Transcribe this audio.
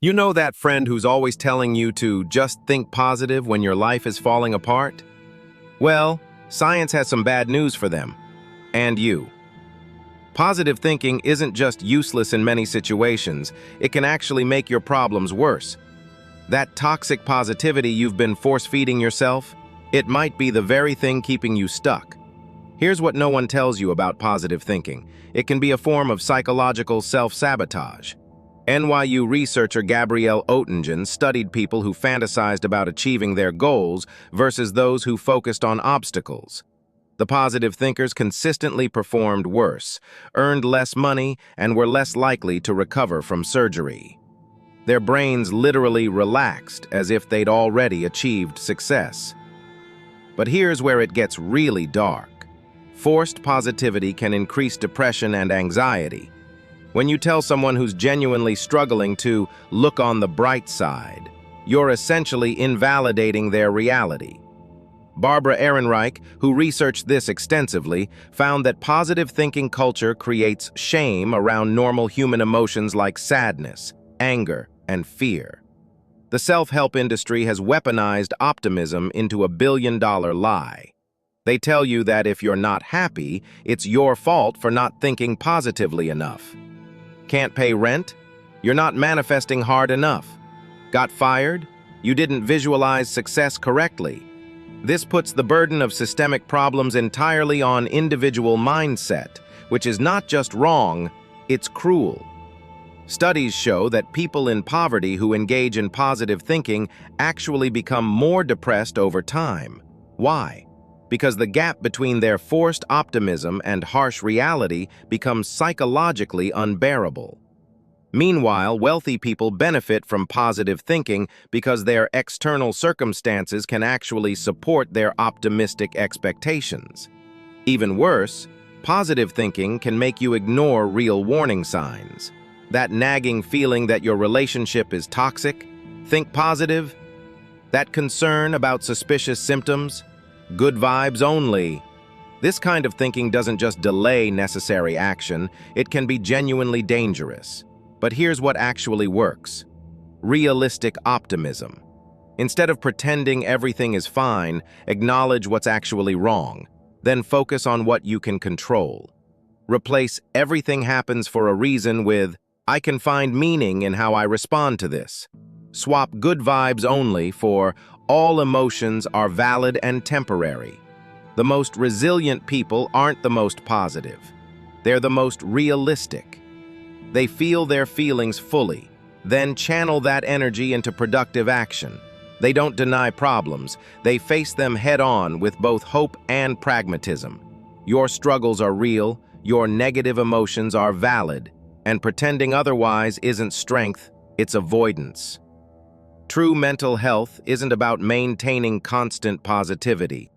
You know that friend who's always telling you to just think positive when your life is falling apart? Well, science has some bad news for them. And you. Positive thinking isn't just useless in many situations, it can actually make your problems worse. That toxic positivity you've been force-feeding yourself, it might be the very thing keeping you stuck. Here's what no one tells you about positive thinking. It can be a form of psychological self-sabotage. NYU researcher Gabrielle Oettingen studied people who fantasized about achieving their goals versus those who focused on obstacles. The positive thinkers consistently performed worse, earned less money, and were less likely to recover from surgery. Their brains literally relaxed as if they'd already achieved success. But here's where it gets really dark. Forced positivity can increase depression and anxiety. When you tell someone who's genuinely struggling to look on the bright side, you're essentially invalidating their reality. Barbara Ehrenreich, who researched this extensively, found that positive thinking culture creates shame around normal human emotions like sadness, anger, and fear. The self-help industry has weaponized optimism into a billion-dollar lie. They tell you that if you're not happy, it's your fault for not thinking positively enough. Can't pay rent? You're not manifesting hard enough. Got fired? You didn't visualize success correctly. This puts the burden of systemic problems entirely on individual mindset, which is not just wrong, it's cruel. Studies show that people in poverty who engage in positive thinking actually become more depressed over time. Why? Because the gap between their forced optimism and harsh reality becomes psychologically unbearable. Meanwhile, wealthy people benefit from positive thinking because their external circumstances can actually support their optimistic expectations. Even worse, positive thinking can make you ignore real warning signs. That nagging feeling that your relationship is toxic, think positive. That concern about suspicious symptoms, good vibes only. This kind of thinking doesn't just delay necessary action, it can be genuinely dangerous. But here's what actually works. Realistic optimism. Instead of pretending everything is fine, acknowledge what's actually wrong. Then focus on what you can control. Replace "everything happens for a reason" with "I can find meaning in how I respond to this." Swap "good vibes only" for "all emotions are valid and temporary." The most resilient people aren't the most positive. They're the most realistic. They feel their feelings fully, then channel that energy into productive action. They don't deny problems, they face them head-on with both hope and pragmatism. Your struggles are real, your negative emotions are valid, and pretending otherwise isn't strength, it's avoidance. True mental health isn't about maintaining constant positivity.